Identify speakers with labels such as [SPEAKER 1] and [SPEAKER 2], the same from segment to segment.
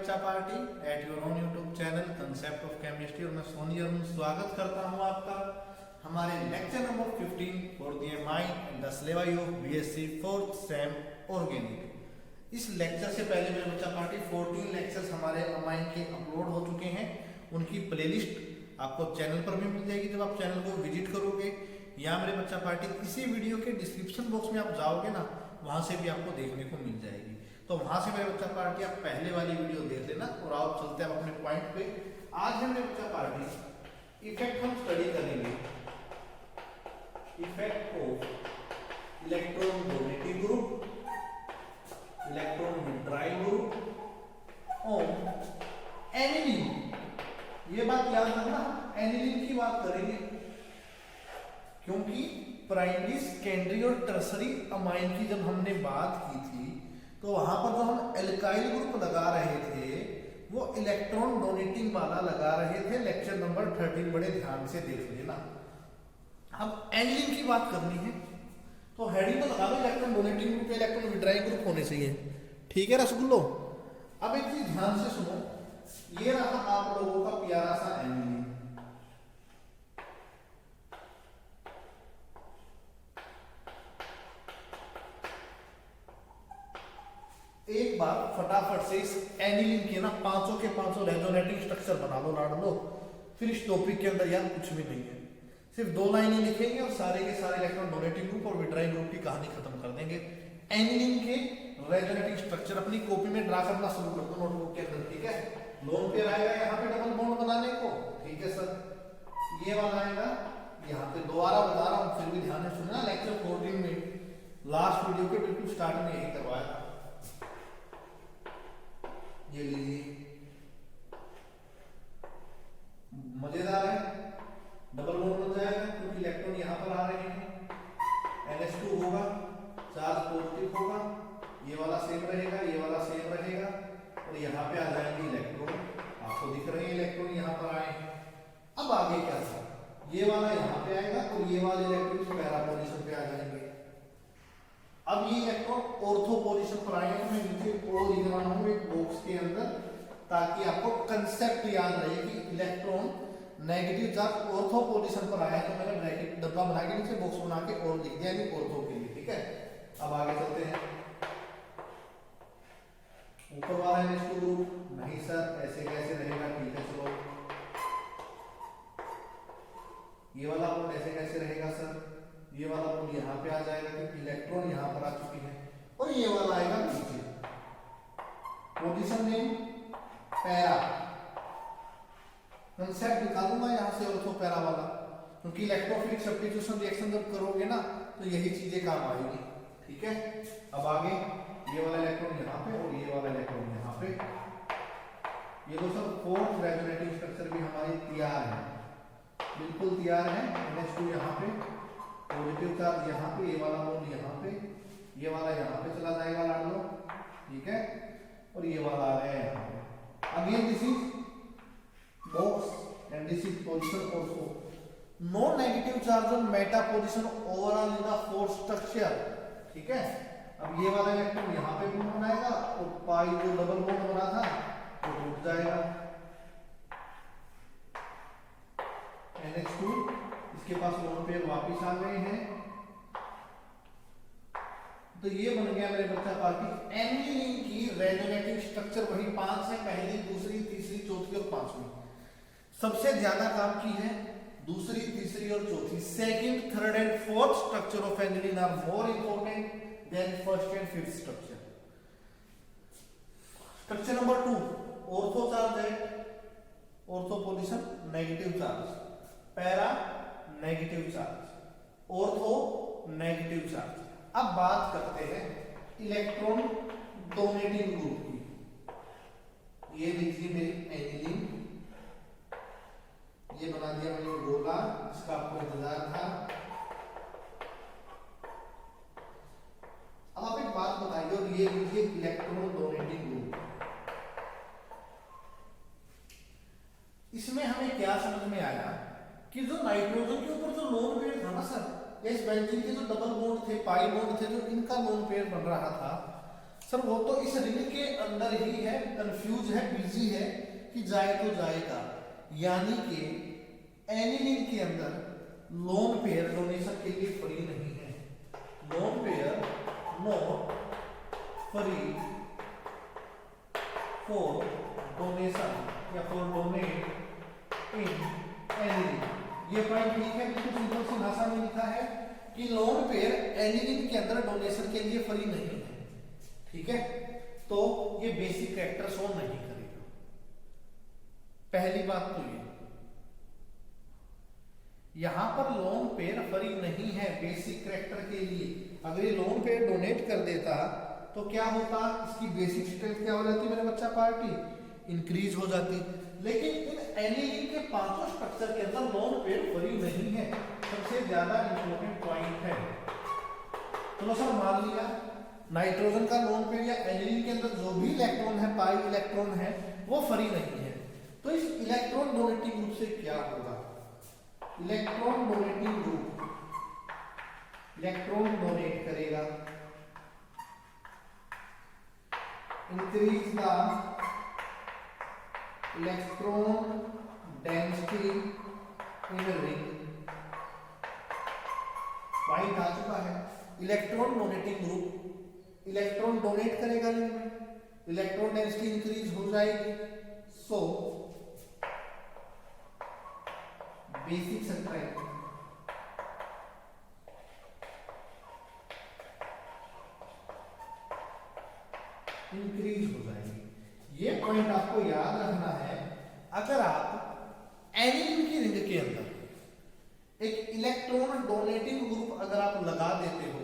[SPEAKER 1] बच्चा party at your own YouTube channel concept of chemistry और मैं सोनी अरुण स्वागत करता हूं आपका हमारे lecture number 15 for the amine and the syllabus of BSc 4th same organic. इस लेक्चर से पहले मेरे बच्चा पार्टी 14 लेक्चर्स हमारे अमाइन के अपलोड हो चुके हैं। उनकी प्लेलिस्ट आपको चैनल पर भी मिल जाएगी जब आप चैनल को विजिट करोगे, या मेरे बच्चा पार्टी इसी वीडियो के डिस्क्रिप्शन बॉक्स में आप जाओगे ना, वहां से भी आपको देखने को मिल जाएगी। तो वहां से मेरे बच्चा पार्टी आप पहले वाली वीडियो देख लेना और आप चलते हैं अपने पॉइंट पे। आज है मेरे बच्चा पार्टी इफेक्ट हम स्टडी करेंगे, effect of electron donating group, electron withdrawing group on aniline. ये बात याद रखना, एनिलीन की बात करेंगे क्योंकि प्राइमरी, सेकेंडरी और टर्सरी अमाइन की जब हमने बात की थी तो वहां पर जो हम एल्काइल ग्रुप लगा रहे थे वो इलेक्ट्रॉन डोनेटिंग वाला लगा रहे थे। लेक्चर नंबर 13 बड़े ध्यान से देख लेना। अब एनिलीन की बात करनी है तो हेडिंग तो लगा दो electron donating group, electron withdrawing group होने चाहिए। ठीक है रसगुल्लो। अब एक चीज ध्यान से सुनो, ये रहा आप लोगों का प्यारा सा एनिलीन। एक बार फटाफट से इस एनिलीन के ना पांचों के पांचों रेजोनेटिंग स्ट्रक्चर बना लो, लाड़ लो। फिर इस टॉपिक के अंदर यार कुछ भी नहीं है, सिर्फ 2 लाइनें लिखेंगे और सारे के सारे इलेक्ट्रॉन डोनेटिंग ग्रुप और विड्राइंग ग्रुप की कहानी खत्म कर देंगे। एनिलीन के रेजोनेटिंग स्ट्रक्चर अपनी कॉपी में ड्रा करना शुरू कर दो नोटबुक के अंदर। ठीक है, लोन पेयर आएगा यहाँ पे डबल बॉन्ड बनाने को। ठीक है सर, ये वाला आएगा यहाँ पे। दोबारा बता रहा हूँ, फिर भी ध्यान से सुनना। लेक्चर 14 में लास्ट वीडियो के बिल्कुल स्टार्ट में यही करवाया था। ये लीजिए, मजेदार है, डबल बॉन्ड बन जाएगा क्योंकि इलेक्ट्रॉन यहां पर आ रहे हैं। NH2 होगा, चार्ज पॉजिटिव होगा, ये वाला सेम रहेगा, ये वाला सेम रहेगा और यहाँ पे आ जाएंगे इलेक्ट्रॉन। आपको दिख रहे हैं इलेक्ट्रॉन यहाँ पर आए हैं। अब आगे क्या था, ये वाला यहाँ पे आएगा और ये वाले इलेक्ट्रॉन पैरा पोजीशन पे आ जाएंगे। अब ये इलेक्ट्रॉन ऑर्थो पोजीशन पर आएंगे। मैं नीचे ओ लिख रहा हूं एक बॉक्स के अंदर ताकि आपको कंसेप्ट याद रहे कि electron negative charge ortho position पर आया है। तो मैंने ब्रैकेट डब्बा बना के नीचे बॉक्स बना के और लिख दिया है ऑर्थो के लिए। ठीक है, अब आगे चलते हैं। ऊपर वाला है इसको ग्रुप नहीं सर, ऐसे कैसे रहेगा? ठीक है चलो, ये वाला बॉन्ड ऐसे कैसे रहेगा सर? ये वाला बॉन्ड यहाँ पे आ जाएगा क्योंकि इलेक्ट्रॉन यहाँ पर आ चुकी है और ये वाला आएगा नीचे। पोजीशन नेम पैरा, कंसेप्ट दिखा दूंगा यहाँ से ऑर्थो पैरा वाला, क्योंकि इलेक्ट्रोफिलिक सब्स्टिट्यूशन रिएक्शन जब करोगे ना तो यही चीजें काम आएगी। ठीक है, अब आगे ये वाला इलेक्ट्रॉन यहाँ पे और ये वाला इलेक्ट्रॉन यहाँ पे। ये दो सब फोर्थ रेजोनेटिंग स्ट्रक्चर भी हमारी तैयार है, बिल्कुल तैयार है। NH2 यहाँ पे, पॉजिटिव चार्ज यहाँ पे, ये वाला बॉन्ड यहाँ पे, ये वाला यहाँ पे चला जाएगा लाड लो। ठीक है, और ये वाला आ गया यहाँ पे। Again this is box and this is position also. No negative charge on meta position overall in the fourth structure. ठीक है, अब ये वाला इलेक्ट्रॉन यहाँ पे बॉन्ड बनाएगा और पाई जो डबल बॉन्ड बना था वो टूट जाएगा। NH2 इसके पास लोन पेयर वापिस आ गए हैं। तो ये बन गया मेरे बच्चा पार्टी एनिलीन की रेजोनेटिंग स्ट्रक्चर। वही 5 है, पहली, दूसरी, तीसरी, चौथी और 5वीं। सबसे ज्यादा काम की है दूसरी, तीसरी और चौथी। Second, third and fourth structure of aniline are more important than first and fifth structure. Structure number 2 ortho charge है, ortho position negative charge, para negative charge, ortho negative charge. अब बात करते हैं इलेक्ट्रॉन डोनेटिंग ग्रुप की। ये देखिए मेरी aniline, ये बना दिया मैंने गोला, इसका आपको इंतजार था। अब आप एक बात बताइए, और ये लीजिए इलेक्ट्रॉन डोनेटिंग ग्रुप। इसमें हमें क्या समझ में आया कि जो नाइट्रोजन के ऊपर जो लोन पेयर था ना सर, इस बेंजीन के जो डबल बॉन्ड थे, पाई बॉन्ड थे, जो इनका लोन पेयर बन रहा था, सर वो तो इस रिंग के अंदर ही है, कंफ्यूज है, बिजी है कि जाए तो जाएगा, यानी कि एनी रिंग के अंदर लोन पेयर डोनेशन के लिए फ्री नहीं है। Lone pair not free for donation या for donate in any ring. ये पॉइंट ठीक है, बिल्कुल सिंपल सी भाषा में लिखा है कि लोन पेयर एनी रिंग के अंदर डोनेशन के लिए फ्री नहीं है। ठीक है, तो ये बेसिक कैरेक्टर शो नहीं करेगा। पहली बात तो ये, यहां पर लोन पेयर फ्री नहीं है बेसिक कैरेक्टर के लिए। अगर ये लोन पेयर डोनेट कर देता तो क्या होता, इसकी बेसिक स्ट्रेंथ क्या हो जाती मेरे बच्चा पार्टी, इंक्रीज हो जाती। लेकिन इन एनी के पांचों स्ट्रक्चर के अंदर लोन पेयर फ्री नहीं है, सबसे ज्यादा इंपॉर्टेंट पॉइंट है। चलो सर मान लिया नाइट्रोजन का लोन पेयर या एनिलीन के अंदर जो भी इलेक्ट्रॉन है, पाई इलेक्ट्रॉन है, वो फ्री नहीं है। तो इस इलेक्ट्रॉन डोनेटिंग ग्रुप से क्या होगा, electron donating group electron donate करेगा, increase the electron density in ring. Point आ चुका है। Electron donating group electron donate करेगा रिंग में, इलेक्ट्रॉन डेंसिटी इंक्रीज हो जाएगी, सो बेसिक स्ट्रेंथ इंक्रीज हो जाएगी। ये पॉइंट आपको याद रखना है। अगर आप एनिलीन की रिंग के अंदर एक इलेक्ट्रॉन डोनेटिंग ग्रुप अगर आप लगा देते हो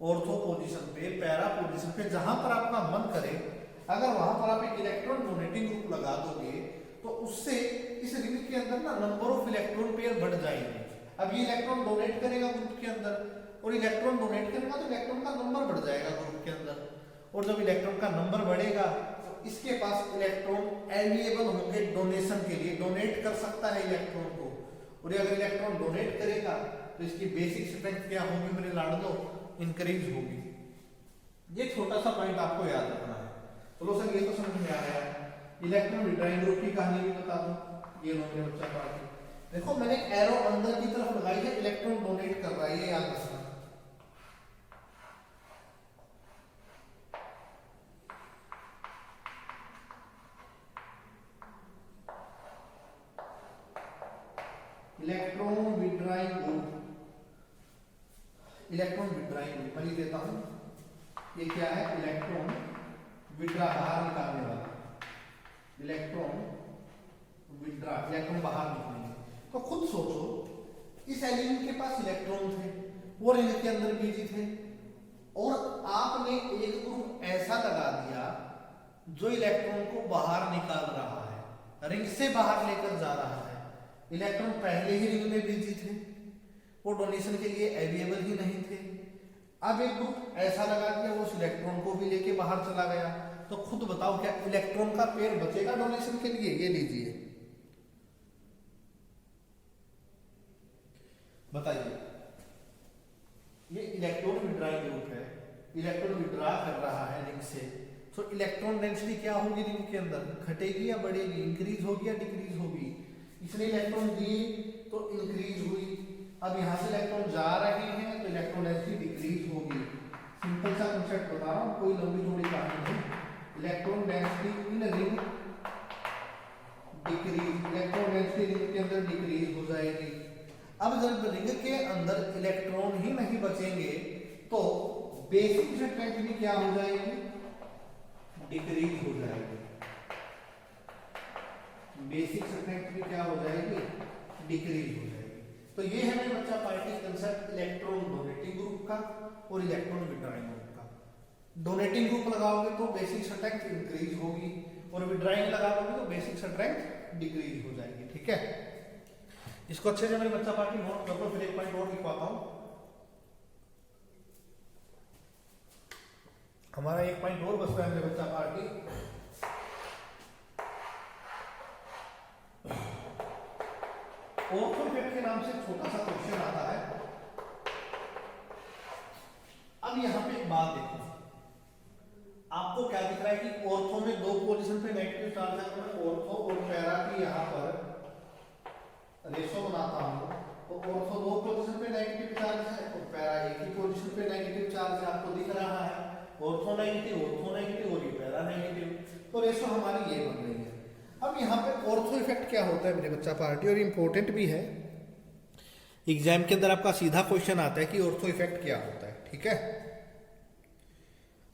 [SPEAKER 1] ऑर्थो पोजीशन पे, पैरा पोजीशन पे, जहां पर आपका मन करे, अगर वहां पर आप एक इलेक्ट्रॉन डोनेटिंग ग्रुप लगा दोगे तो उससे इस रिंग के अंदर ना नंबर ऑफ इलेक्ट्रॉन पेयर बढ़ जाएंगे। अब ये इलेक्ट्रॉन डोनेट करेगा ग्रुप के अंदर और इलेक्ट्रॉन डोनेट करेगा तो इलेक्ट्रॉन का नंबर बढ़ जाएगा ग्रुप के अंदर, और जब इलेक्ट्रॉन का नंबर बढ़ेगा तो इसके पास इलेक्ट्रॉन अवेलेबल होंगे डोनेशन के लिए, डोनेट कर सकता है इलेक्ट्रॉन को। और अगर इलेक्ट्रॉन डोनेट करेगा तो इसकी बेसिक स्ट्रेंथ क्या होगी मेरे लाडलो, इंक्रीज होगी। ये छोटा सा पॉइंट आपको याद रखना है। चलो सर ये तो समझ में आ गया है। इलेक्ट्रॉन विड्रॉइंग ग्रुप की कहानी भी बता दूं, ये लो मेरे बच्चा पार्टी, देखो मैंने एरो अंदर की तरफ लगाई है, इलेक्ट्रॉन डोनेट कर रहा है, ये याद रखना। Electron withdrawing group, electron withdrawing group मैं लिख देता हूं, ये क्या है, इलेक्ट्रॉन विड्रा बाहर निकालने वाला, इलेक्ट्रॉन विड्रा, इलेक्ट्रॉन बाहर निकलेंगे। तो खुद सोचो इस एलिमेंट के पास इलेक्ट्रॉन थे, वो रिंग के अंदर बिजी थे, और आपने एक ग्रुप ऐसा लगा दिया जो इलेक्ट्रॉन को बाहर निकाल रहा है, रिंग से बाहर लेकर जा रहा है। इलेक्ट्रॉन पहले ही रिंग में बिजी थे, वो डोनेशन के लिए अवेलेबल ही नहीं थे। अब एक ग्रुप ऐसा लगा दिया वो उस इलेक्ट्रॉन को भी लेके बाहर चला गया, तो खुद बताओ क्या इलेक्ट्रॉन का पेयर बचेगा डोनेशन के लिए? ये लीजिए, बताइए, ये इलेक्ट्रॉन विड्रॉइंग ग्रुप है, इलेक्ट्रॉन विड्रॉ कर रहा है रिंग से, तो इलेक्ट्रॉन डेंसिटी क्या होगी रिंग के अंदर, घटेगी या बढ़ेगी, इंक्रीज होगी या डिक्रीज होगी? इसने इलेक्ट्रॉन दिए तो इंक्रीज हुई, अब यहां से इलेक्ट्रॉन जा रहे हैं तो इलेक्ट्रॉन डेंसिटी डिक्रीज होगी। सिंपल सा कांसेप्ट बता रहा हूं, कोई लंबी चौड़ी कहानी नहीं। Electron density in ring decrease, electron density ring के अंदर डिक्रीज हो जाएगी। अब जब रिंग के अंदर इलेक्ट्रॉन ही नहीं बचेंगे तो बेसिक स्ट्रेंथ भी क्या हो जाएगी, डिक्रीज हो जाएगी। बेसिक स्ट्रेंथ भी क्या हो जाएगी, डिक्रीज हो जाएगी। तो ये है मेरे बच्चा party concept electron donating group का और इलेक्ट्रॉन विड्रॉइंग ग्रुप का। डोनेटिंग ग्रुप लगाओगे तो बेसिक स्ट्रेंथ इंक्रीज होगी, और विड्रॉइंग लगाओगे तो बेसिक स्ट्रेंथ डिक्रीज हो जाएगी। ठीक है, इसको अच्छे से मेरे बच्चा पार्टी नोट कर लो, फिर एक पॉइंट और लिखवाता हूं। हमारा एक पॉइंट और बचता है मेरे बच्चा पार्टी, ऑर्थोपेड के नाम से छोटा सा क्वेश्चन आता है। अब यहां पे एक बात देखो, पोजीशन पे नेगेटिव चार्ज है, मैं ऑर्थो और पैरा की यहाँ पर रेशो बनाता हूँ, तो ऑर्थो 2 पोजीशन पे नेगेटिव चार्ज है और पैरा एक ही पोजीशन पे नेगेटिव चार्ज है, आपको दिख रहा है। ऑर्थो नेगेटिव और ये पैरा नेगेटिव, तो रेशो हमारी ये बन रही है। अब यहाँ पे ऑर्थो इफेक्ट क्या होता है मेरे बच्चा पार्टी, और इम्पोर्टेंट भी है, एग्जाम के अंदर आपका सीधा क्वेश्चन आता है कि ऑर्थो इफेक्ट क्या होता है, ठीक है।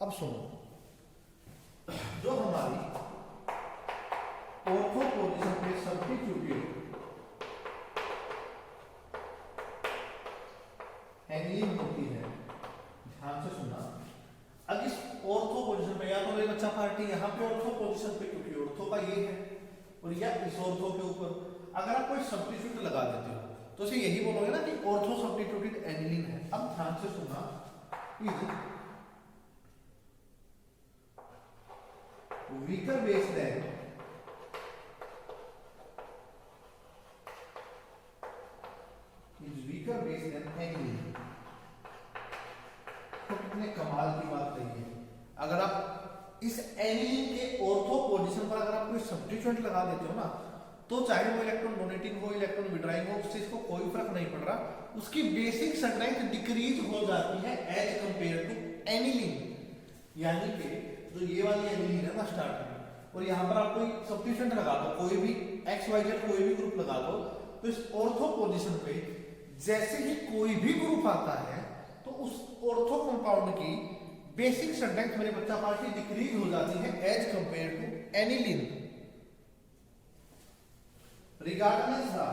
[SPEAKER 1] अब सुनो, जो हमारी ऑर्थो पोजीशन पे सब्स्टिट्यूटेड एंगलिंग होती है, ध्यान से सुनना। अब इस ऑर्थो पोजीशन पे, या तो मेरे बच्चा पार्टी यहाँ पे ऑर्थो पोजीशन पे, क्योंकि ऑर्थो का ये है, और या इस ऑर्थो के ऊपर अगर आप कोई सब्स्टिट्यूट लगा देते हो तो उसे यही बोलोगे ना कि ऑर्थो सब्स्टिट्यूटेड एंगलिंग है। अब ध्यान से सुनना, weaker base than is weaker base than aniline। तो कितने कमाल की बात कही है। अगर आप इस एनिलीन के ऑर्थो पोजीशन पर अगर आप कोई सब्स्टिट्यूएंट लगा देते हो ना, तो चाहे वो इलेक्ट्रॉन डोनेटिंग हो, इलेक्ट्रॉन विड्राइंग हो, उससे इसको कोई फर्क नहीं पड़ रहा, उसकी बेसिक स्ट्रेंथ डिक्रीज हो जाती है एज कंपेयर टू एनिलीन। यानी कि जो ये वाली एनिलीन है ना स्टार्ट में, और यहाँ पर आप कोई सब्स्टिट्यूएंट लगा दो, कोई भी XYZ कोई भी ग्रुप लगा दो, तो इस ऑर्थो पोजीशन पे जैसे ही कोई भी ग्रुप आता है तो उस ऑर्थो कंपाउंड की बेसिक स्ट्रेंथ मेरे बच्चा पार्टी डिक्रीज हो जाती है as compared to aniline. regardless the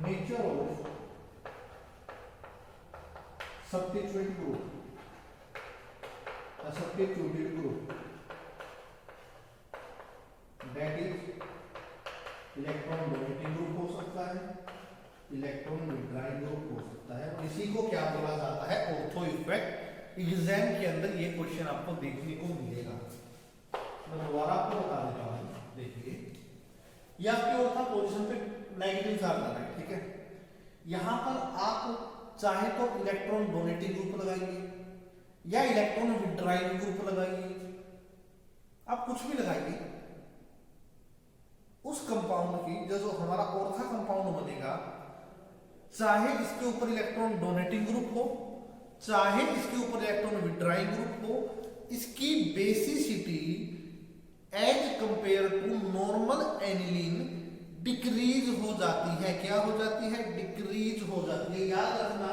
[SPEAKER 1] nature of substituent group, a substituted group that is electron donating group हो सकता है, इलेक्ट्रॉन विड्राइंग ग्रुप हो सकता है, और इसी को क्या बोला जाता है, ऑर्थो इफेक्ट। एग्जाम के अंदर ये क्वेश्चन आपको देखने को मिलेगा। मैं दोबारा आपको बता देता हूँ, देखिए ये आपके ऑर्थो पोजीशन पे नेगेटिव चार्ज आ रहा है, ठीक है। यहां पर आप चाहे तो इलेक्ट्रॉन डोनेटिंग ग्रुप लगाइए या इलेक्ट्रॉन विड्राइंग ग्रुप लगाइए, आप कुछ भी लगाइए, उस कंपाउंड की जो हमारा ऑर्थो कंपाउंड बनेगा, चाहे इसके ऊपर इलेक्ट्रॉन डोनेटिंग ग्रुप हो, चाहे इसके ऊपर इलेक्ट्रॉन विड्राइंग ग्रुप हो, इसकी basicity as compared to normal aniline decrease हो जाती है। क्या हो जाती है? डिक्रीज हो जाती है। याद रखना,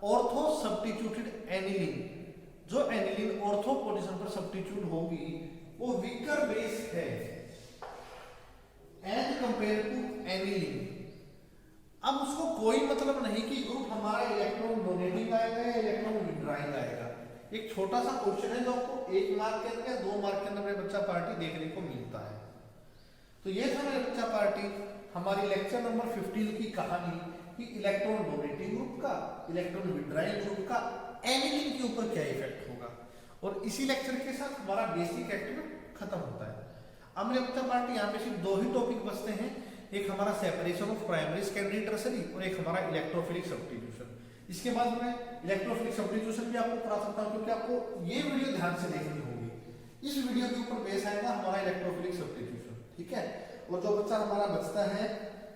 [SPEAKER 1] ऑर्थो सब्स्टिट्यूटेड एनिलीन, जो एनिलीन ऑर्थो पोजीशन पर सब्स्टिट्यूट होगी वो वीकर बेस है एज कंपेयर टू एनिलीन। अब उसको कोई मतलब नहीं कि ग्रुप हमारा इलेक्ट्रॉन डोनेटिंग आएगा या इलेक्ट्रॉन विड्राइंग आएगा। एक छोटा सा क्वेश्चन है जो आपको 1 मार्क के अंदर या 2 मार्क के अंदर मेरे बच्चा पार्टी देखने को मिलता है। तो ये था मेरे बच्चा पार्टी हमारी लेक्चर नंबर 15 की कहानी कि इलेक्ट्रॉन डोनेटिंग ग्रुप का, इलेक्ट्रॉन विड्राइंग ग्रुप का एनिलीन के ऊपर क्या इफेक्ट होगा, और इसी लेक्चर के साथ हमारा बेसिक एक्टिव खत्म होता है। अब मेरे बच्चा पार्टी यहाँ पे सिर्फ 2 ही टॉपिक बचते हैं, एक हमारा separation of primary secondary tertiary और एक हमारा इलेक्ट्रोफिलिक सब्स्टिट्यूशन। इसके बाद मैं इलेक्ट्रोफिलिक सब्स्टिट्यूशन भी आपको करा सकता हूँ, क्योंकि आपको ये वीडियो ध्यान से देखनी होगी। इस वीडियो के ऊपर बेस आएगा हमारा इलेक्ट्रोफिलिक सब्स्टिट्यूशन, ठीक है। और जो बच्चा हमारा बचता है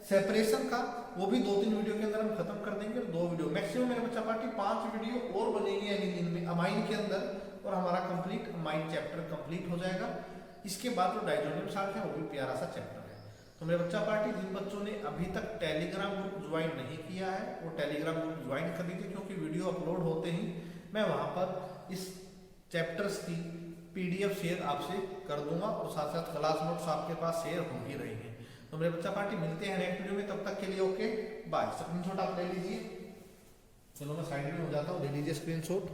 [SPEAKER 1] सेपरेशन का, वो भी 2-3 वीडियो के अंदर हम खत्म कर देंगे। 2 वीडियो मैक्सिमम मेरे बच्चा पार्टी 5 वीडियो और बनेगी एनिलीन में, अमाइन के अंदर, और हमारा कंप्लीट अमाइन चैप्टर कंप्लीट हो जाएगा। इसके बाद जो डाइजोनियम साल्ट है वो भी प्यारा सा चैप्टर है। तो मेरे बच्चा पार्टी जिन बच्चों ने अभी तक टेलीग्राम ग्रुप ज्वाइन नहीं किया है वो टेलीग्राम ग्रुप ज्वाइन कर लीजिए, क्योंकि वीडियो अपलोड होते ही मैं वहाँ पर इस चैप्टर्स की PDF शेयर आपसे कर दूंगा, और साथ साथ क्लास नोट्स आपके पास शेयर हो ही रही है। तो मेरे बच्चा पार्टी मिलते हैं नेक्स्ट वीडियो में, तब तक के लिए ओके बाय। स्क्रीनशॉट आप ले लीजिए, चलो मैं साइड में हो जाता हूँ, ले लीजिए स्क्रीनशॉट।